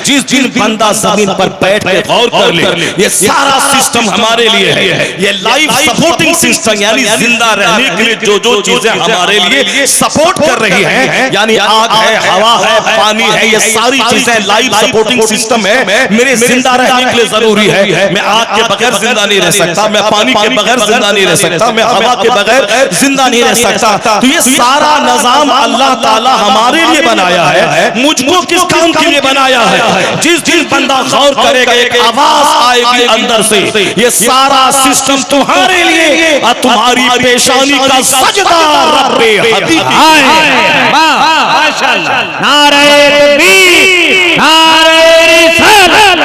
जिस दिन बंदा जमीन पर बैठ के गौर कर ले, ये सारा सिस्टम हमारे लिए है। ये लाइफ सपोर्टिंग सिस्टम, यानी जिंदा रहने के लिए जो जो चीजें हमारे लिए सपोर्ट कर रही हैं, यानी आग है, हवा है, पानी है, ये सारी चीजें लाइफ सपोर्टिंग सिस्टम है। मेरे जिंदा रहने के लिए जरूरी है। मैं आग के बगैर जिंदा नहीं रह सकता, मैं पानी के बगैर जिंदा नहीं रह सकता, मैं हवा के बगैर जिंदा नहीं रह सकता। तो ये सारा निजाम अल्लाह ताला हमारे लिए बनाया है। मुझको किस काम के लिए बनाया है? जिस दिन बंदा गौर करेगा, एक आवाज आएगी अंदर से, ये सारा सिस्टम तुम्हारे लिए और तुम्हारी पेशानी का सजदा रब्बे हबीबी। माशाअल्लाह, नारे तकबीर, नारे रिसालत,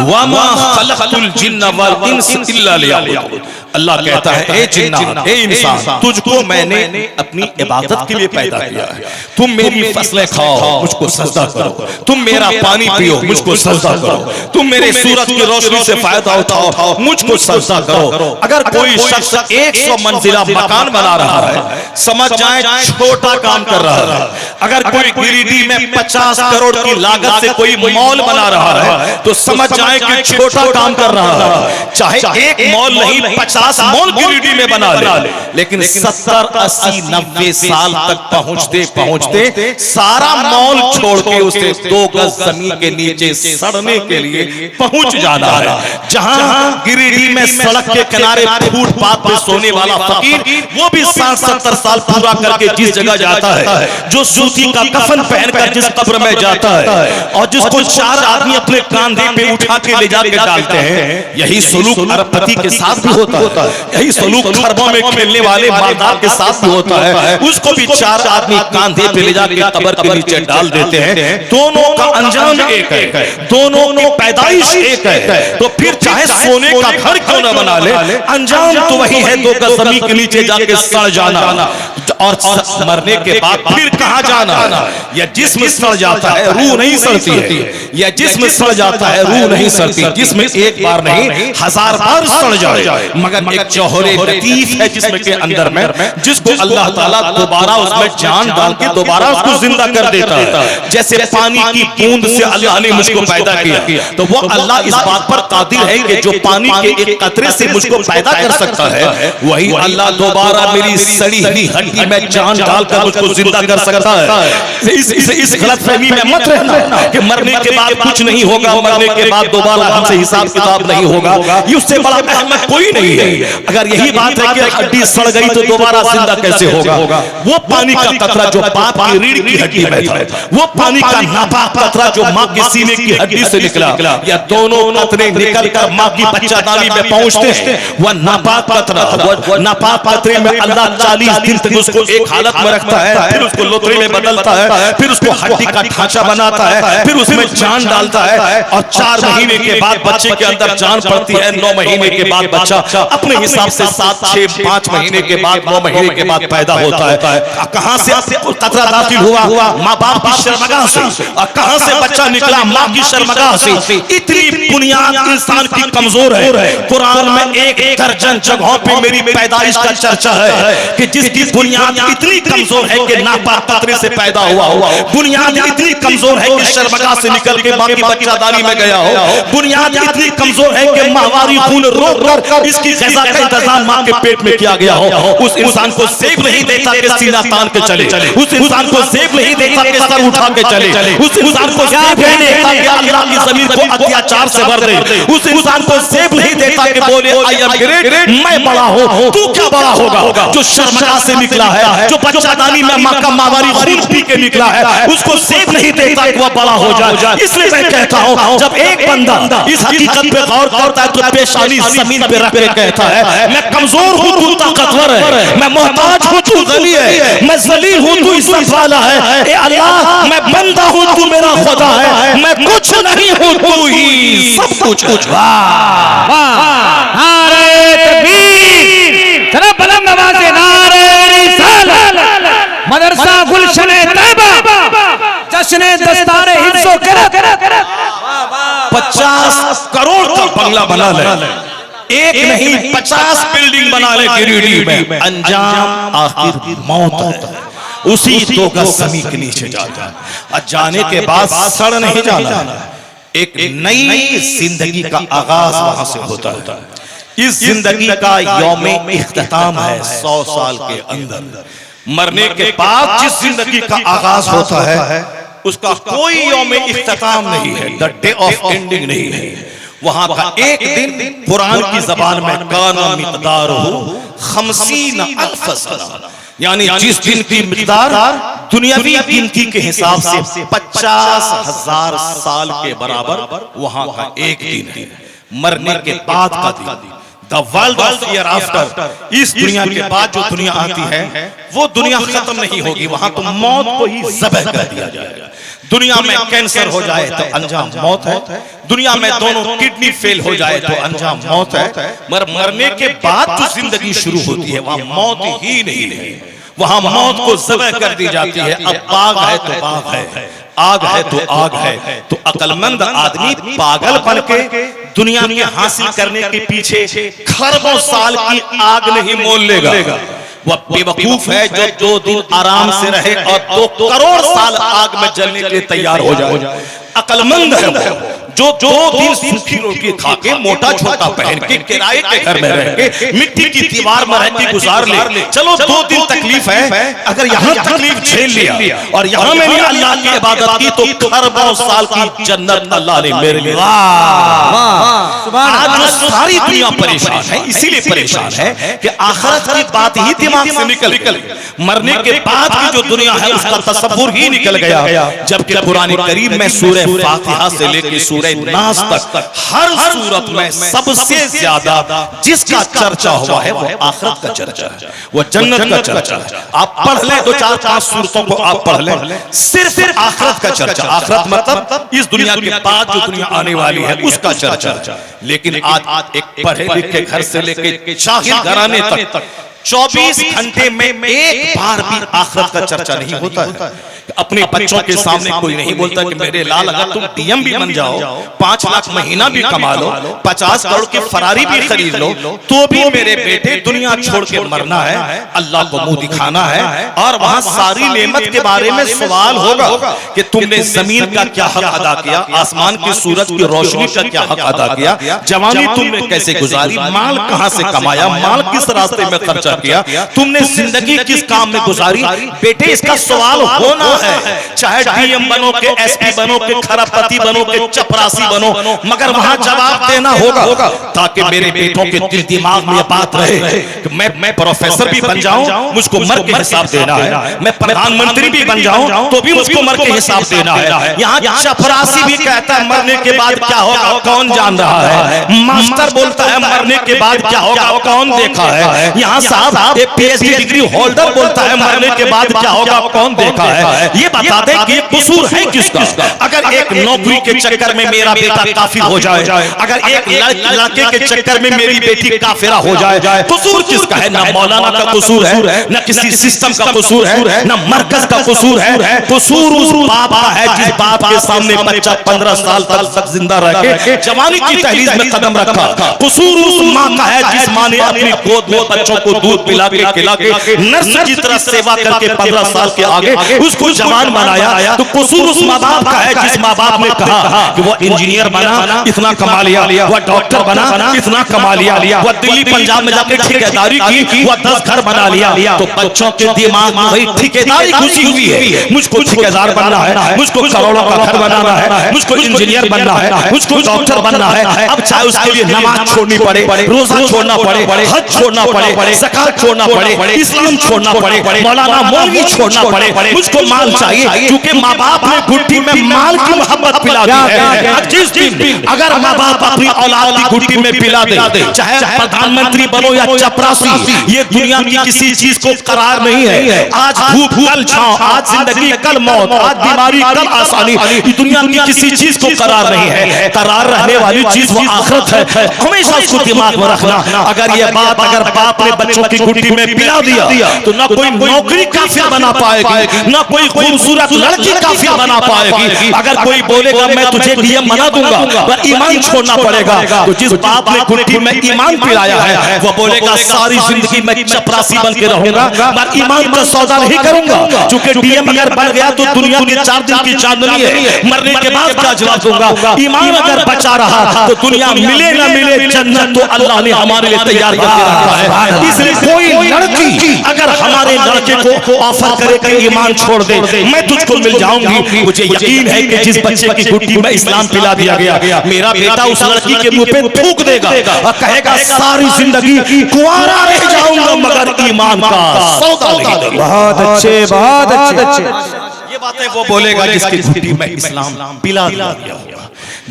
वमा खलक़तुल जिन्ना वल इंसा इल्ला लियअबुदून। अल्लाह कहता है, ए जिन्ना, ए इंसान, तुझको मैंने अपनी इबादत के लिए पैदा किया है। तुम मेरी फसलें खाओ, मुझको सजदा करो। तुम मेरा पानी पियो, मुझको सजदा करो। तुम मेरे सूरज की रोशनी से फायदा उठाओ, मुझको सजदा करो। अगर कोई शख्स 100 मंजिला मकान बना रहा है, समझ जाए छोटा काम कर रहा है। अगर कोई गिरिडीह में 50 करोड़ की लागत से कोई मॉल बना रहा है, तो समझ जाए कि छोटा काम कर रहा है। चाहे एक मॉल नहीं, 50 मॉल गिरिडीह में बना ले, लेकिन 70, 80, 90 साल तक पहुंचते पहुंचते सारा मॉल छोड़ के उसे 2 गज जमीन के नीचे सड़ने के लिए पहुंच जाना है। जहां गिरिडीह में सड़क के किनारे फुटपाथ पे सोने वाला फकीर, वो भी 60-70 साल पूरा करके जिस जगह जाता है, जो सूती का कफन पहनकर जिस कब्र में जाता है, और जिसको 4 आदमी अपने कांधे पे उठा के ले जाके डालते हैं, यही सलूक अरबपति के साथ भी होता है। यही सलूक खरबों में खेलने वाले मालदार के साथ भी होता है। उसको भी 4 आदमी कांधे पे ले जाके कब्र के नीचे डाल देते हैं। दोनों का अंजाम एक है, दोनों की पैदाइश एक है। तो फिर चाहे सोने का घर क्यों न बना ले, अंजाम तो वही है, 2 गज जमीन के नीचे जाके सड़ जाना, और मरने के बाद फिर कहां जाना। यह जिस्म सड़ जाता है, रूह नहीं सड़ती है। यह जिस्म सड़ जाता है, रूह नहीं सड़ती। जिस्म एक बार नहीं 1000 बार सड़ जाए, मगर एक जौहरे लतीफ है जिस्म के अंदर में, जिसको अल्लाह ताला दोबारा उसमें जान डाल के दोबारा उसको जिंदा कर देता है। जैसे पानी की बूंद से अल्लाह ने मुझको पैदा किया, तो वो अल्लाह इस बात पर कादिर है कि जो पानी के एक कतरे से मुझको पैदा कर सकता है, वही अल्लाह दोबारा मेरी सड़ी हुई हड्डी में जान डालकर मुझको जिंदा कर सकता है। इस गलतफहमी में मत रहना कि मरने के बाद कुछ नहीं होगा, मरने के बाद दोबारा हमसे हिसाब किताब नहीं होगा। ये उससे बड़ा अहमद कोई नहीं है। अगर यही बात है कि हड्डी सड़ गई तो दोबारा जिंदा कैसे होगा? वो पानी का कतरा जो बाप की रीढ़ की हड्डी में था, वो पानी का नापाक कतरा जो माँ के सीने की हड्डी से निकला, या दोनों कतरे निकलकर माँ की बच्चादानी में पहुंचते हैं, वह नापाक कतरा, वो नापाक कतरे में अल्लाह 40 दिन तक उसको एक हालत में रखता है, फिर उसको लोथरी में बदलता है, फिर उसको हड्डी का ढांचा बनाता है, फिर उसमें जान डालता है, और 4 महीने के बाद बच्चे के अंदर जान पड़ती है। 9 महीने के बाद बच्चा अपने हिसाब से 7, 6, 5 महीने के बाद, 9 महीने के बाद पैदा होता है। कहां से कतरा दाखिल हुआ? माँ बाप की शर्मगाह से। और कहां से बच्चा निकला? माँ की शर्मगाह से। इतनी बुनियाद इंसान की कमजोर है। कुरान में 1 दर्जन जगहों पे मेरी पैदाइश का चर्चा है कि जिसकी बुनियाद इतनी कमजोर है कि नापाक कतरे से पैदा हुआ, बुनियाद इतनी कमजोर है कि शर्मगाह से निकल के माँ की बच्चादानी में गया हो, बुनियाद इतनी कमजोर है कि माहवारी खून रोक कर इसकी ग़िज़ा का इंतजाम माँ के पेट में किया गया हो। उस इंसान को सेब नहीं देता कि सीना तान के चले, उस इंसान को सेब नहीं देता कि सर उठा के चले, उस इंसान को सेब नहीं देता कि अल्लाह की जमीन को अत्याचार से भर दे, उस इंसान को सेब नहीं देता कि बोले आई एम ग्रेट, मैं बड़ा हूं, तू क्या बड़ा होगा। जो शर्मगाह से निकला है, जो बच्चादानी में माँ का माहवारी खून पी के निकला है, उसको सेब नहीं देता कि वह बड़ा हो जाए। इसलिए मैं कहता हूं, जब एक बंदा इस हकीकत पे गौर करता है तो पेशानी जमीन पे रख के कहता है, मैं कमजोर हूं, तू ताकतवर है, मैं मोहताज हूं, तू गनी है, मैं जलील हूं, तू इज्जत वाला है। ए अल्लाह, मैं बंदा हूं, तू मेरा खुदा है, मैं कुछ नहीं हूं, तू ही सब कुछ। वाह वाह, नारे तकबीर, जरा बुलंद आवाज से नारे रिसालत। मदरसा गुलशने तैयबा, जश्ने दस्तारे हिफ्ज़ो क़िराअत, 50 करोड़ का बंगला बना ले, एक नहीं 50 बिल्डिंग बना ले गिरिडीह में, अंजाम आखिर मौत है। उसी 2 गज जमीन के नीचे जाना और जाने के बाद सड़ नहीं जाना, एक नई जिंदगी का आगाज वहां से होता है। इस जिंदगी का यौम इख्तिताम है 100 साल के अंदर। मरने के बाद जिस जिंदगी का आगाज होता है उसका कोई यौम इख्तिताम नहीं है, द डे ऑफ एंडिंग नहीं है। वहां का एक दिन कुरान की जबान में काना मिक़दारुहु 50 अल्फ सना, यानी जिस दिन की मिक़दार दुनियावी गिनती के हिसाब से 50,000 साल के बराबर वहां का एक दिन है। मरने के बाद का दिन, the world of here after, इस दुनिया के बाद जो दुनिया आती है वो दुनिया खत्म नहीं होगी, वहां तो मौत को ही ज़बह कर दिया जाएगा। दुनिया में कैंसर हो जाए तो अंजाम मौत है, दुनिया में दोनों किडनी फेल हो जाए तो अंजाम मौत है, मगर मरने के बाद जो जिंदगी शुरू होती है वहां मौत ही नहीं है, वहां मौत को ज़बह कर दी जाती है। अब बाग है तो बाग है, आग है तो आग है। तो अक्लमंद आदमी पागल बन के दुनिया में हासिल करने के पीछे खरबों साल की आग नहीं मोल लेगा। वह बेवकूफ है जो 2 दिन आराम से रहे और 2 करोड़ साल आग में जलने के लिए तैयार हो जाए। अक्लमंद है वो जो 2 दिन सूखी रोटी खा के मोटा छोटा पहन के किराए के घर में रह के मिट्टी की दीवार में रह के गुजार ले। चलो 2 दिन तकलीफ है, अगर यहाँ तकलीफ झेल लिया और यहाँ मैंने अल्लाह की इबादत की तो खरबों साल की जन्नत अल्लाह ने मेरे लिए। आज जो सारी दुनिया परेशान है, इसीलिए परेशान है कि आखिरत की बात ही दिमाग से निकल, मरने के बाद की जो दुनिया है उसका तसव्वुर ही निकल गया। जबकि कुरान करीम में सूरह फातिहा से लेकर सूरह नास तक हर सूरत में सबसे ज्यादा जिसका चर्चा हुआ है वो आखिरत का चर्चा है, वो जन्नत का चर्चा है। आप पढ़ लें 2-4-5 सूरतों को आप पढ़ लें, सिर्फ आखिरत का चर्चा। आखिरत मतलब इस दुनिया के बाद जो दुनिया आने वाली है उसका चर्चा। लेकिन आज एक पढ़े लिखे घर से लेकर शाही घराने तक 24 घंटे में एक बार भी आखिरत का चर्चा नहीं होता है। अपने बच्चों के सामने कोई नहीं बोलता कि मेरे लाल अगर तुम डीएम भी बन जाओ, 5 लाख महीना भी कमा लो, 50 करोड़ की फरारी भी खरीद लो, तो भी मेरे बेटे दुनिया छोड़ के मरना है, अल्लाह को मुंह दिखाना है। और वहां सारी नेमत के बारे में सवाल होगा कि तुमने जमीन का क्या हक अदा किया, आसमान की सूरज की रोशनी का क्या हक अदा किया, जवानी तुमने कैसे गुजारी, माल कहां से कमाया, माल किस रास्ते में खर्चा किया, तुमने जिंदगी किस काम में गुजारी। बेटे इसका सवाल होना है, चाहे डीएम बनो के एसपी बनो के खरबपति बनो के चपरासी बनो, मगर वहां जवाब देना होगा ताकि मेरे बेटों के दिल दिमाग में बात रहे कि मैं प्रोफेसर भी बन जाऊं मुझको मर के हिसाब देना है, मैं प्रधानमंत्री भी बन जाऊं तो भी मुझको मर के हिसाब देना है। यहाँ चपरासी भी कहता है मरने के बाद क्या होगा कौन जान रहा है, मास्टर बोलता है मरने के बाद क्या होगा कौन देखा है, यहाँ साहब पीएचडी डिग्री होल्डर बोलता है मरने के बाद क्या होगा कौन देखा है। ये बता दे कि कसूर है किसका। अगर एक नौकरी के चक्कर में मेरा बेटा काफिर हो जाए, अगर एक लड़के के चक्कर में मेरी बेटी काफिरा हो जाए, कसूर किसका है। न मौलाना का कसूर है, न किसी सिस्टम का कसूर है, न मरकज का कसूर है, कसूर उस बाप का है जिस बाप के सामने बच्चा 15 साल तक जिंदा रह के जवानी की तहलीज में कदम रखा। कसूर उस माँ का है जिस माँ ने अपनी गोद में बच्चों को दूध पिला के खिला के नर्स की तरह सेवा करके 15 साल के आगे उसको जवान बनाया। तो कसूर उस माँ बाप का है जिस माँ बाप ने कहा कि वो इंजीनियर बना इतना कमा लिया, वो डॉक्टर बना इतना कमा लिया, वो दिल्ली पंजाब में जाके ठेकेदारी की, वो 10 घर बना लिया। तो बच्चों के दिमाग में वही ठेकेदारी घुसी हुई है, मुझको ठेकेदार बनना है, मुझको करोड़ों का घर बनाना है, मुझको इंजीनियर बनना है, मुझको डॉक्टर बनना है। अब चाहे उसके लिए नमाज छोड़नी पड़े, रोजा छोड़ना पड़े, हज छोड़ना पड़े, ज़कात छोड़ना पड़े, इस्लाम छोड़ना पड़े, मौलाना मौलवी छोड़ना पड़े, मुझको माल चाहिए क्योंकि माँ बाप ने गुट्टी में माल की मोहब्बत पिला दी है। जिस दिन अगर माँ बाप अपनी औलाद की गुट्टी में पिला दे, चाहे प्रधानमंत्री बनो या चपरासी, ये दुनिया की किसी चीज को करार नहीं है। आज धूप कल छांव, आज जिंदगी कल मौत, आज बीमारी कल आसानी, दुनिया की किसी चीज को करार नहीं है। करार रहने वाली चीज वो आखिरत है, हमेशा उसको दिमाग में रखना। अगर ये बात अगर बाप ने बच्चों की गुट्टी में पिला दिया तो ना कोई नौकरी काफिर बना पाएगी, ना कोई खूबसूरत लड़की काफिर बना पाएगी। अगर कोई बोलेगा मैं तुझे डीएम बना दूंगा, पर ईमान छोड़ना पड़ेगा। तो जिस बाप ने गुट्टी में ईमान पिलाया है वो बोलेगा सारी जिंदगी मैं चपरासी बन के रहूंगा, पर ईमान का सौदा नहीं करूंगा। क्योंकि डीएम अगर बन गया तो दुनिया की 4 दिन की चांदनी है, मरने के बाद क्या जवाब दूंगा। ईमान अगर बचा रहा तो दुनिया मिले ना मिले जन्नत तो अल्लाह ने हमारे लिए तैयार करके रखा है। इसलिए कोई लड़की अगर हमारे लड़के को ऑफर करे कि ईमान छोड़ दे मैं तुझको मिल जाऊंगी, मुझे यकीन है कि जिस बच्चे की गुट्टी में इस्लाम पिला दिया गया मेरा बेटा उस लड़की के मुंह पे थूक देगा और कहेगा सारी जिंदगी कुंवारा रह जाऊंगा मगर ईमान का सौदा नहीं दूंगा। बहुत अच्छे, बहुत अच्छे। ये बातें वो बोलेगा जिसकी गुट्टी में इस्लाम पिला दिया होगा।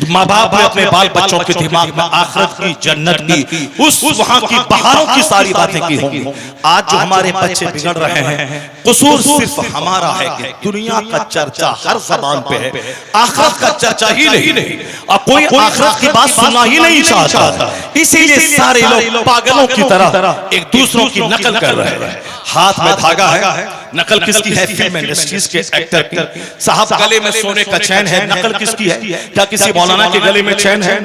माँ बाप ने अपने बाल बच्चों के दिमाग में आखिरत की, जन्नत की, उस वहां की बहारों की सारी बातें की होंगी। आज जो हमारे बच्चे बिगड़ रहे हैं कसूर सिर्फ हमारा है कि दुनिया का चर्चा हर जबान पे है, आखिरत का चर्चा ही नहीं और कोई आखिरत की बात सुनना ही नहीं चाहता। इसीलिए सारे लोग पागलों की तरह एक दूसरों की नकल कर रहे हैं। हाथ में धागा है, नकल किसकी है? फिल्म इंडस्ट्रीज के एक्टर की। साहब गले में सोने का चैन है, नकल किसकी है? क्या किसी मौलाना के गले में चैन है?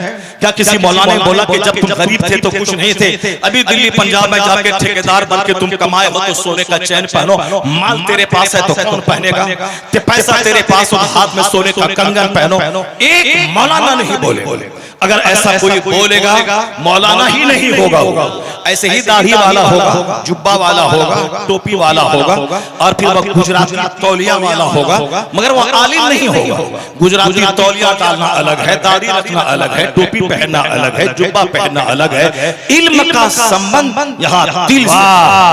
क्या किसी मौलाना ने बोला कि जब तुम गरीब थे तो कुछ नहीं थे, अभी दिल्ली पंजाब में जाके ठेकेदार बन के तुम कमाए हो तो सोने का चैन पहनो, माल तेरे पास है तो कौन पहनेगा? पैसा तेरे पास हो तो हाथ में सोने का कंगन पहनो। एक मौलाना नहीं बोले। अगर ऐसा कोई बोलेगा मौलाना ही नहीं होगा, ऐसे ही दाढ़ी वाला होगा, जुब्बा वाला होगा, टोपी वाला होगा और फिर वह गुजराती तौलिया वाला होगा, मगर वह आलिम नहीं होगा। गुजराती तौलिया डालना अलग है, दाढ़ी रखना अलग है, टोपी पहनना अलग है, जुब्बा पहनना अलग है। इल्म का संबंध यहाँ दिल से,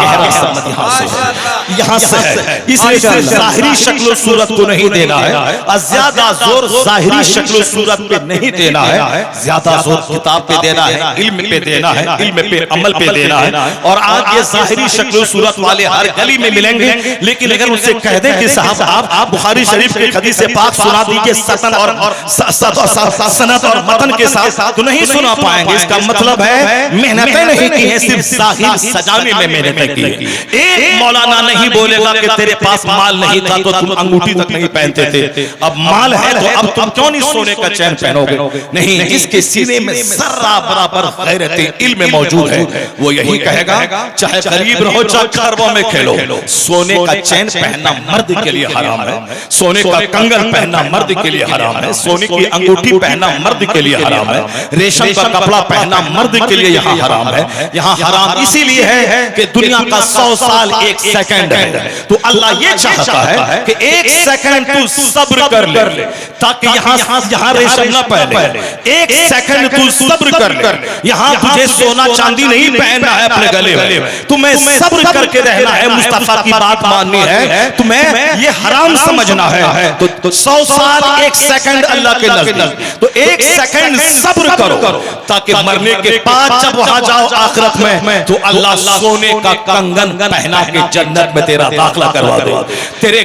गहरा संबंध यहाँ से है। इसलिए जाहिरी शक्ल सूरत को नहीं देना है और ज्यादा जोर जाहिरी शक्ल सूरत पे नहीं देना है, ज्यादा जोर किताब पे देना है, इल्म पे देना है, इल्म पे अमल पे देना है। और आज ये जाहिरी शक्ल सूरत वाले हर गली में मिलेंगे, लेकिन अगर उनसे कह दें कि साहब आप बुखारी शरीफ के हदीस पाक सुना दीजिए सनद और मतन के साथ, तो नहीं सुना पाएंगे। इसका मतलब है मेहनतें नहीं की है, सिर्फ जाहिर सजाने में मेहनतें की है। एक मौलाना नहीं बोलेगा कि तेरे पास माल नहीं था तो तुम अंगूठी तक नहीं पहनते थे, अब माल है तो अब तुम क्यों नहीं सोने का चैन पहनोगे? नहीं, जिसके सीने में जर्रा बराबर गैरत इल्म मौजूद है वो यही कहेगा चाहे गरीब रहो चाहे खरबों में खेलो, सोने का चैन पहनना मर्द के लिए हराम है, सोने का कंगन पहनना मर्द के लिए हराम है, सोने की अंगूठी पहनना मर्द के लिए हराम है, रेशम का कपड़ा पहनना मर्द के लिए यहाँ हराम है। यहाँ हराम इसीलिए है कि दुनिया का 100 साल 1 सेकंड है, तो अल्लाह ये चाहता है कि 1 सेकंड तू सब्र कर ले ताकि यहाँ रेशम न पहने, 1 सेकंड तू सब्र कर ले, यहाँ तुझे सोना चांदी नहीं पहनना है अपने गले में, तुम्हें सब्र करके रहना है, मुस्तफा की बात माननी है, तुम्हें ये हराम समझना है। तो 100 साल 1 सेकंड अल्लाह के नजदीक, तो 1 सेकंड सब्र करो ताकि मरने के बाद जब वहां जाओ आखिरत में तो अल्लाह सोने का कंगन पहना के जन्नत में तेरा दाखिला करवा दे। तेरे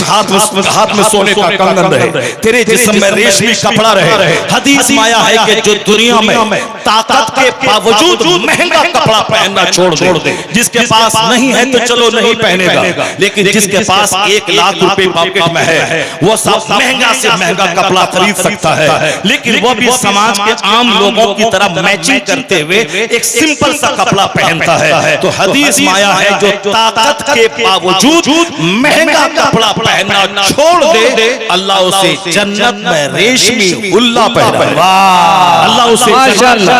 हाथ में सोने का कंगन रहे, तेरे जिस्म में रेशमी कपड़ा रहे। हदीस में आया है कि जो दुनिया में ताकत के बावजूद महंगा कपड़ा पहनना छोड़ दे, जिसके पास नहीं है तो चलो नहीं पहनेगा, लेकिन जिसके पास 1 लाख रुपए पॉकेट में है वो सब महंगा से महंगा कपड़ा खरीद सकता है, लेकिन वो भी समाज के आम लोगों की तरह मैचिंग करते हुए एक सिंपल सा कपड़ा पहनता है। तो हदीस में आया है जो ताकत के बावजूद महंगा कपड़ा पहनना छोड़ दे अल्लाह उसे जन्नत में रेशमी हुल्ला पहनाएगा, अल्लाह उसे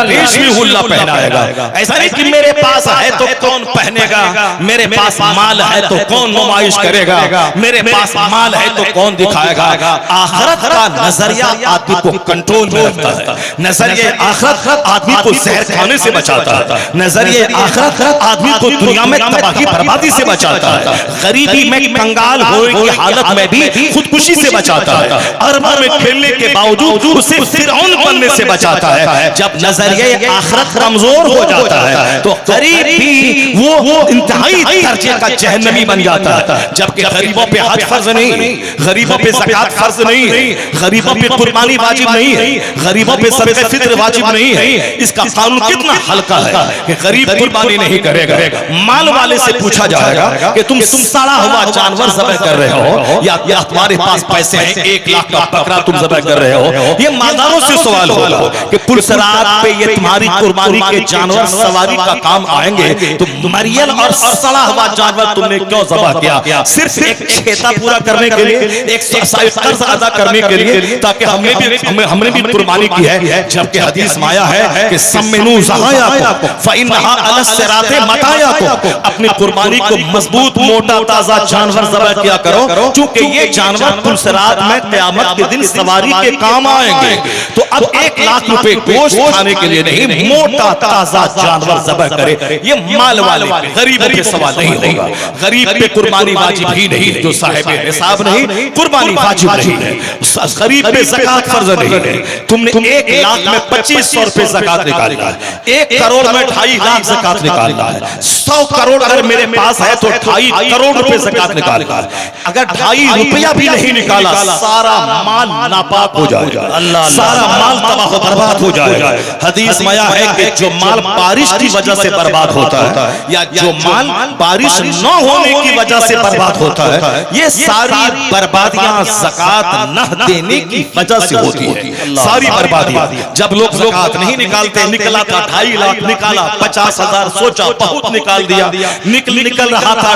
रेशमी हुल्ला पहनाएगा। ऐसा नहीं कि मेरे पास है तो कौन पहनेगा, मेरे पास माल है तो कौन नुमाइश करेगा, मेरे पास माल है तो कौन दिखाएगा। आखिरत का नजरिया आदमी को कंट्रोल में रखता है, नजरिए आखिरत आदमी को जहर खाने से बचाता है, नजरिए आखिरत आदमी को दुनिया में तबाही बर्बादी से बचाता है, गरीबी में कंगाल होने की हालत में भी खुदकुशी से बचाता है, अरबों में खेलने के बावजूद उसे फिरौन बनने से बचाता है। जब नजरिया आखिरत कमजोर हो जाता है तो गरीब भी वो इंतहाई दर्जे का जहन्नमी बन जाता है। जबकि गरीबों पे हज फर्ज नहीं, गरीबों पे ज़कात फर्ज नहीं, गरीबों पे कुर्बानी वाजिब नहीं है, गरीबों पे सदका फित्र वाजिब नहीं है। इसका कानून कितना हल्का है कि गरीब कुर्बानी नहीं करेगा। माल वाले से पूछा जाएगा कि तुम सड़ा हुआ जानवर ज़बह कर रहे हो या तुम्हारे पास पैसे हैं 1 लाख का बकरा तुम ज़बह कर रहे हो। ये मालदारों से सवाल होगा कि पुलसरात पे ये तुम्हारी कुर्बानी के जानवर सवारी का काम आएंगे तो मरियल और सड़ा हुआ जानवर तुमने क्यों ज़बह किया? सिर्फ एक खेता पूरा करने के लिए, एक कर्ज अदा करने के लिए, ताकि हमने भी कुर्बानी की है। जबकि हदीस में आया है कि सम्मिनू ज़हायाकुम फ़इन्नहा अला सिराते मतायाकुम, अपनी कुर्बानी को मजबूत मोटा ताजा जानवर ज़बह किया करो, क्योंकि ये जानवर पुलसरात में क़यामत के दिन सवारी के काम आएंगे। तो अब 1 लाख रुपए गोश्त खाने के लिए नहीं, मोटा ताजा जानवर ज़बह करे। ये माल वाले गरीब पे सवाल नहीं होगा। गरीब पे कुर्बानी वाजिब ही नहीं है, जो साहिब निसाब नहीं, कुर्बानी वाजिब नहीं है। गरीब पे ज़कात फर्ज नहीं है। तुमने 1 लाख में 2500 रुपए ज़कात निकालना है, 1 करोड़ में 2.5 लाख ज़कात निकालना है। 100 करोड़ अगर मेरे पास है तो 2.5 करोड़ रुपए ज़कात निकालना है। अगर 2.5 रुपया भी नहीं निकाला, सारा माल नापाक हो जाएगा, सारा माल तबाह बर्बाद हो जाएगा। हदीस में आया है कि जो माल बारिश की वजह से बर्बाद होता है या जो माल बारिश न होने की वजह से बर्बाद होता है, ये सारी बर्बादियां ज़कात न देने की वजह से होती है। सारी बर्बादियां, जब लोग ज़कात नहीं निकालते, निकला था 2.5 लाख, निकाला 50,000, सोचा बहुत निकाल दिया, निकल रहा था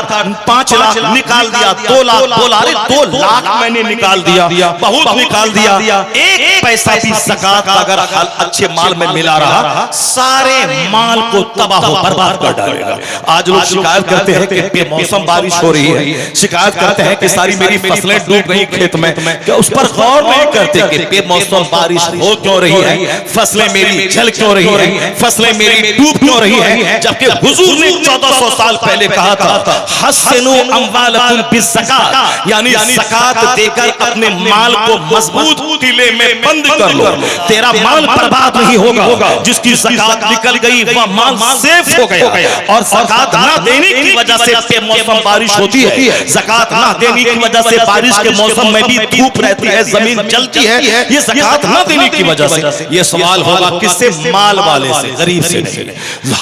5 लाख, निकाल दिया 2 लाख, बोला अरे 2 लाख मैंने निकाल दिया, बहुत निकाल दिया। 1 पैसा भी ज़कात अगर अच्छे माल में मिला रहा, सारे माल को तबाह बर्बाद कर डालेगा। आज लोग शिकायत करते हैं कि बेमौसम बारिश हो रही है, शिकायत करते हैं कि सारी मेरी फसलें डूब गई खेत में। क्या उस पर गौर नहीं करते कि बेमौसम बारिश हो क्यों रही है, फसलें मेरी जल क्यों रही है, फसलें मेरी डूब क्यों रही है? जबकि हुजूर ने 1400 साल पहले कहा था हस्सिनू अम्वालकुम बिज़्ज़कात, यानी ज़कात देकर अपने माल को मजबूत किले में बंद कर लो, तेरा माल बर्बाद नहीं होगा। जिसकी ज़कात निकल गई वह माल सेफ हो गया। और ज़कात ना देने की वजह से बेमौसम बारिश होती है, ज़कात ना देने की वजह से बारिश के मौसम में भी धूप रहती है, जमीन जलती है, ये ज़कात ना देने की वजह से। ये सवाल होगा किससे? माल वाले से, गरीब से नहीं।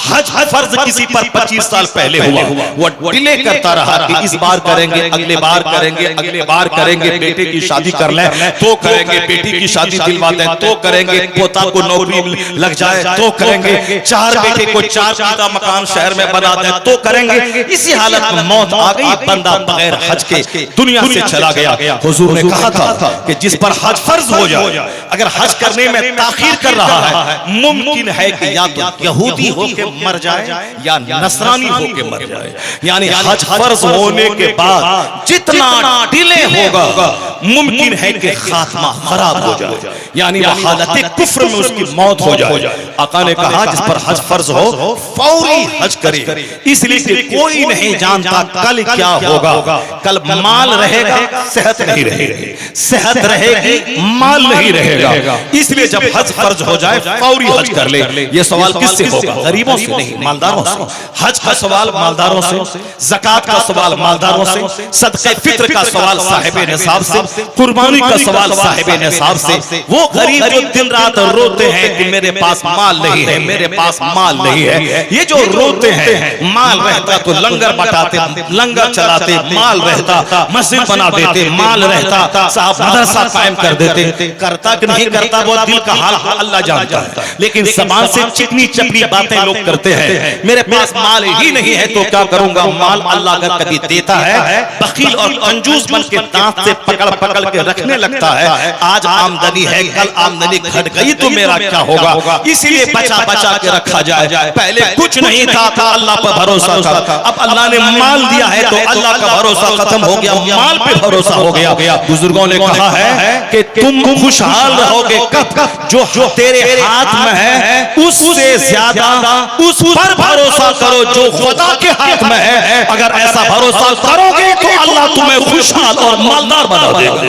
हज फर्ज किसी पर 25 साल पहले हुआ, वो डिले करता रहा कि इस बार करेंगे, अगले बार करेंगे, अगले बार करेंगे, बेटे की शादी कर लें तो करेंगे, बेटी की शादी दिलवा दें तो करेंगे, पोता को नौकरी लग जाए तो करेंगे, 4 बेटे को 4 बीघा मकान शहर में बना दें तो करेंगे। इसी हालत में मौत आ गई, बंदा बगैर हज के दुनिया से चला गया। हुजूर ने कहा था कि जिस पर हज फर्ज हो जाए, अगर हज करने में ताखीर कर रहा है, मुमकिन है कि या तो यहूदी होके मर जाए या नसरानी होके मर जाए। यानी हज फर्ज होने के बाद जितना डिले होगा, मुमकिन है कि खात्मा खराब हो जाए, यानी वह हालत कुफ्र में उसकी मौत हो जाए। आका ने कहा जिस पर हज फर्ज हो फौरी हज करे, इसलिए कि कोई नहीं जानता कल क्या होगा। कल माल रहेगा, सेहत नहीं रहेगी, सेहत रहेगी, माल नहीं रहेगा। इसलिए जब हज फर्ज हो जाए फौरी हज कर ले। ये सवाल किससे होगा? गरीबों से नहीं, मालदारों से। हज का सवाल मालदारों से, ज़कात का सवाल मालदारों से, सदक़े फित्र का सवाल साहिब निसाब से, कुर्बानी का सवाल साहिब निसाब से। वो गरीब जो दिन रात रोते हैं कि मेरे पास माल नहीं है, मेरे पास माल नहीं है, ये जो रोते हैं, माल रहता तो लंगर बटाते, लंगर चलाते, माल रहता मस्जिद बना देते, माल रहता साहब मदरसा कायम कर देते। करता कि नहीं करता वो दिल का हाल अल्लाह जानता है, लेकिन ज़बान से चिकनी चपड़ी बातें लोग करते हैं। मेरे पास माल ही नहीं है तो क्या करूंगा? माल अल्लाह अगर कभी देता है, बखील और कंजूस बन के दांत से पकड़ पकड़ के रखने लगता है। आज आमदनी है, कल आमदनी घट गई तो मेरा क्या होगा? इसीलिए बचा बचा के रखा जाए। पहले कुछ नहीं था तो अल्लाह पर भरोसा था, अब अल्लाह ने माल दिया है तो अल्लाह का भरोसा खत्म हो गया, माल पे भरोसा हो गया। बुजुर्गों ने कहा है कि तुम खुशहाल रहोगे कब? जो तेरे हाथ में है उससे ज्यादा उस पर भरोसा करो जो खुदा के हाथ में है। अगर ऐसा भरोसा करोगे तो अल्लाह तुम्हें खुशहाल और मालदार बना देगा।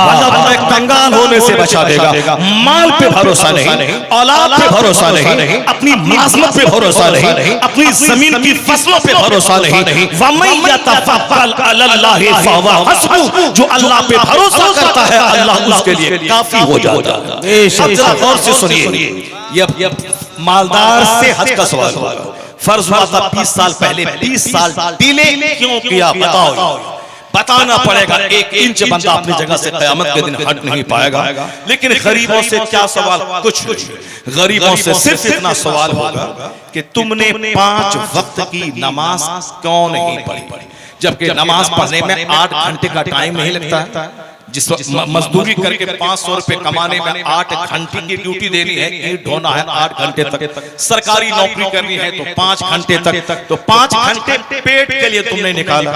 अल्लाह तुम्हें कंगाल होने से बचा देगा। माल पे भरोसा नहीं, औलाद पे भरोसा नहीं, अपनी मुलाजमत पे भरोसा नहीं, अपनी जमीन की फसलों पे भरोसा नहीं। वमन यतवक्कल अलल्लाहि फहुवा हस्बुह, जो अल्लाह पे भरोसा करता है अल्लाह उसके लिए काफी हो जाता है। अब जरा गौर से सुनिए, ये मालदार से हज का सवाल हुआ। फर्ज हुआ था 20 साल पहले, 20 साल डिले क्यों किया बताओ? बताना पड़ेगा। 1 इंच बंदा अपनी जगह से क़यामत के दिन हट नहीं पाएगा। लेकिन गरीबों से क्या सवाल? कुछ नहीं। गरीबों से सिर्फ इतना सवाल होगा कि तुमने 5 वक्त की नमाज क्यों नहीं पढ़ी? जबकि नमाज पढ़ने में 8 घंटे का टाइम नहीं लगता है। जिस मजदूरी करके 500 रुपए कमाने में 8 घंटे की ड्यूटी देनी है, ईंट ढोना है 8 घंटे तक, सरकारी नौकरी करनी है तो 5 घंटे तक, तो 5 घंटे पेट के लिए तुमने निकाला,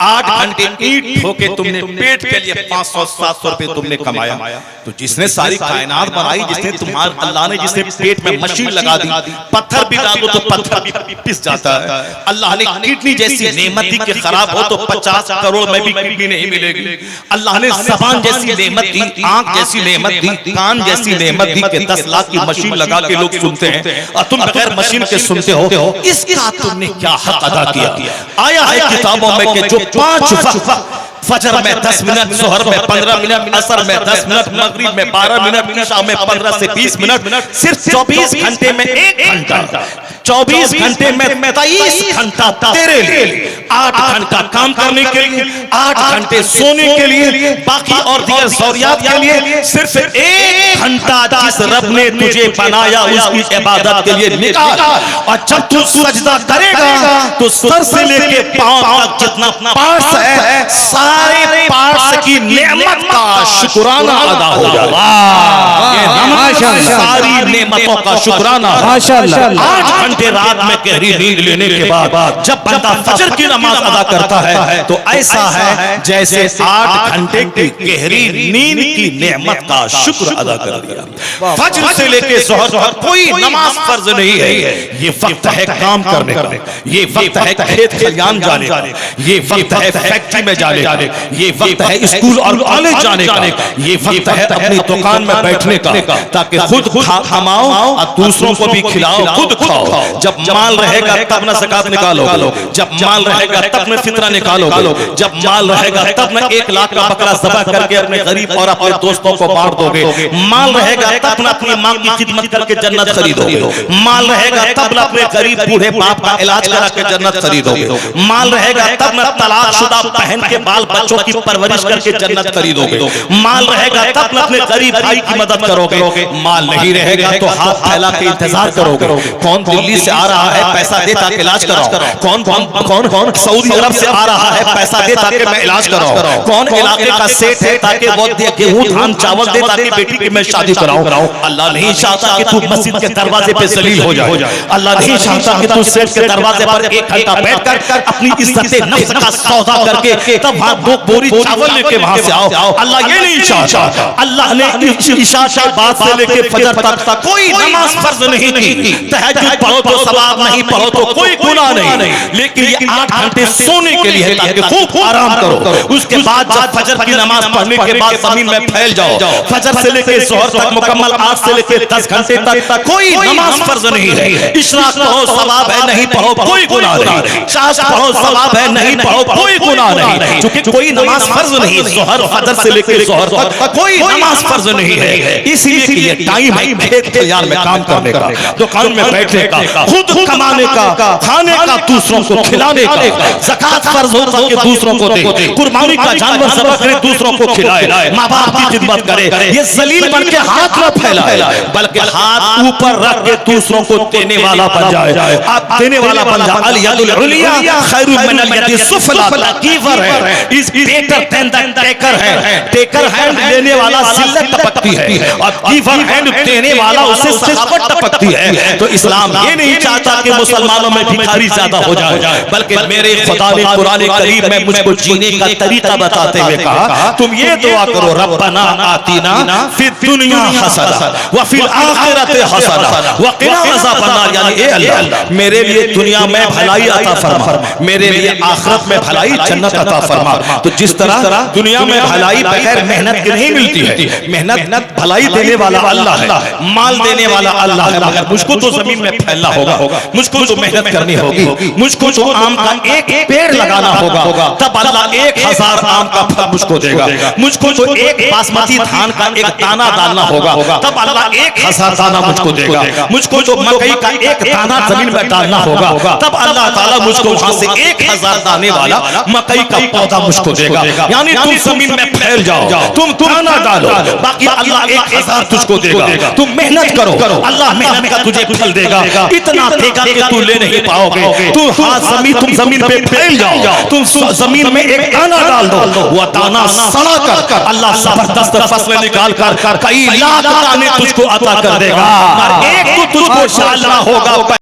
8 घंटे ईंट ठोके तुमने पेट के लिए 500-700 रुपए तुमने कमाया। तो जिसने सारी कायनात बनाई, जिसने तुम्हारे अल्लाह ने जिसने पेट में मशीन लगा दी, पत्थर भी डालो तो पत्थर भी पिस जाता है। अल्लाह ने किडनी जैसी नेमत दी कि खराब हो तो 50 करोड़ में भी किडनी नहीं मिलेगी। अल्लाह ने ज़बान जैसी नेमत दी, आंख जैसी नेमत दी, कान जैसी नेमत दी कि 10 लाख की मशीन लगा के लोग सुनते हैं और तुम बगैर मशीन के सुनते हो। इसका तुमने क्या हक अदा किया? आया है किताबों में कि जो 5 वक्त, फजर में 10 मिनट, जोहर में 15 मिनट, असर में 10 मिनट, मगरिब में 12 मिनट, इशा में 15 से 20 मिनट, सिर्फ 24 घंटे में 1 घंटा, 24 घंटे में 23 घंटा तेरे लिए, 8 घंटा काम करने के लिए, 8 घंटे सोने के लिए, बाकी और दीगर ज़रूरियात के लिए सिर्फ 1 घंटा जिस रब ने तुझे बनाया उसकी इबादत के लिए निकाल। और जब तू सजदा करेगा तो सर से लेके पांव तक जितना पार्ट्स है, सारे पार्ट्स की नेमत का शुक्राना अदा हो जाएगा। सारी नेमतों का शुक्राना। 8 घंटे रात में गहरी नींद लेने के बाद जब बंदा फजर की नमाज अदा करता है तो ऐसा है जैसे 8 घंटे की गहरी नींद की नेमत का शुक्र अदा कर दिया। फजर से लेके जोहर तक कोई नमाज फर्ज नहीं है। ये वक्त है काम करने का, ये वक्त है खेत खलियान जाने का, ये वक्त है फैक्ट्री में जाने का, ये वक्त है स्कूल और कॉलेज जाने का, ये वक्त है अपनी दुकान में बैठने का ताकि खुद कमाओ और दूसरों को भी खिलाओ, खुद खाओ। जब माल रहेगा तब न ज़कात निकालोगे, जब माल रहेगा तब न फितरा निकालोगे, जब माल रहेगा तब न 1 लाख का बकरा ज़बह करके अपने गरीब और अपने दोस्तों को बांट दोगे, माल रहेगा तब न अपनी माँ की खिदमत करके जन्नत खरीदोगे, माल रहेगा तब न अपने गरीब बूढ़े बाप का इलाज करा के जन्नत खरीदोगे, माल रहेगा तब न तलाकशुदा बहन के बाल बच्चों की परवरिश करके जन्नत खरीदोगे, माल रहेगा तब न अपने गरीब भाई की मदद करोगे, माल नहीं रहेगा तो हाथ फैला के इंतजार करोगे। कौन दिल्ली से आ रहा है पैसा दे ताकि इलाज कराओ, कौन सऊदी अरब से आ रहा है पैसा दे ताकि मैं इलाज कराऊं, कौन इलाके का सेठ है ताकि वो गेहूं धान चावल दे ताकि बेटी की मैं शादी कराऊं। अल्लाह नहीं चाहता कि तू मस्जिद के दरवाजे पे जलील हो जाए, अल्लाह नहीं चाहता कि तू सेठ के दरवाजे पर 1 घंटा बैठकर अपनी इज्जत नफ्स का सौदा करके तब वहां 2 बोरी चावल लेके वहां से आओ। अल्लाह ये नहीं चाहता। अल्लाह ने इशा के बाद से लेके फजर तक कोई नमाज फर्ज नहीं की। तहज्जुद पढ़ो तो सवाब नहीं, पढ़ो तो कोई गुनाह नहीं, लेकिन ये 8 घंटे सोने के लिए है ताकि खूब आराम करो। उसके बाद जब फजर की नमाज पढ़ने के बाद जमीन में फैल जाओ, फजर से लेके जोहर तक मुकम्मल 8 से लेके 10 घंटे तक कोई नमाज फर्ज नहीं है। इशराक पढ़ो सवाब है, नहीं पढ़ो कोई गुनाह नहीं। चाश पढ़ो सवाब है, नहीं पढ़ो कोई गुनाह नहीं, क्योंकि कोई नमाज फर्ज नहीं। जोहर फजर से लेके जोहर तक कोई नमाज फर्ज नहीं है। इसीलिए ये टाइम है खेत खलियान में काम करने का, दुकान में बैठने का, खुद कमाने का, खाने का, दूसरों को खिलाने का। ज़कात फर्ज होता है कि दूसरों को दे, कुर्बानी का जानवर ज़बह करे दूसरों को खिलाए, माँ बाप की खिदमत करे। ये जलील बन के हाथ न फैलाए बल्कि हाथ ऊपर रख के दूसरों को देने वाला बन जाए। आप देने वाला बन जाए। अल यदुल उलिया खैरुम मिनल यदि सुफला। गिवर है, is better than the taker है। टेकर हैंड लेने वाला जिल्लत टपकती है और गिवर एंड देने वाला उससे सखावत टपकती है। तो इस्लाम ये नहीं चाहता कि मुसलमानों में भिखारी ज्यादा हो जाए, बल्कि मेरे खुदा ने कुरान करीम में मुझको जीने का तरीका बताते हुए कहा तुम ये दुआ करो, रब्बना आतीना फिद दुनिया हसना व फिल आखिरत हसना व क़िना अज़ाबन्नार। यानी ए अल्लाह मेरे लिए दुनिया में भलाई अता फरमा, मेरे लिए आखिरत में भलाई जन्नत अता फरमा। तो जिस तरह दुनिया में भलाई बगैर मेहनत के नहीं मिलती है, मेहनत भलाई देने वाला अल्लाह है, माल देने वाला अल्लाह है, मगर मुझको तो जमीन में फैलना होगा, मुझको तो मेहनत करनी होगी, मुझको तो आम का एक पेड़ लगाना होगा, तब अल्लाह 1000 आम का फल मुझको देगा। मुझको तो एक बासमती धान का एक दाना डालना होगा, तब अल्लाह 1000 दाना मुझको देगा। मुझको तो मकई का एक दाना जमीन में डालना होगा, तब अल्लाह ताला मुझको वहां से 1000 दाने वाला मकई का पौधा मुझको देगा। यानी तुम जमीन में फैल जाओ, तुम दाना डालो, बाकी अल्लाह 1000 तुझको देगा। तुम मेहनत करो, अल्लाह मेहनत का तुझे फल देगा, इतना देगा कि तू ले नहीं पाओगे। तुम जमीन पे फैल जाओ, तुम जमीन में एक दाना डाल दो, वह दाना सड़ा कर अल्लाह जबरदस्त फसल निकाल कर कई लाख दाने तुझको अता कर देगा। एक तो तुझको डालना होगा।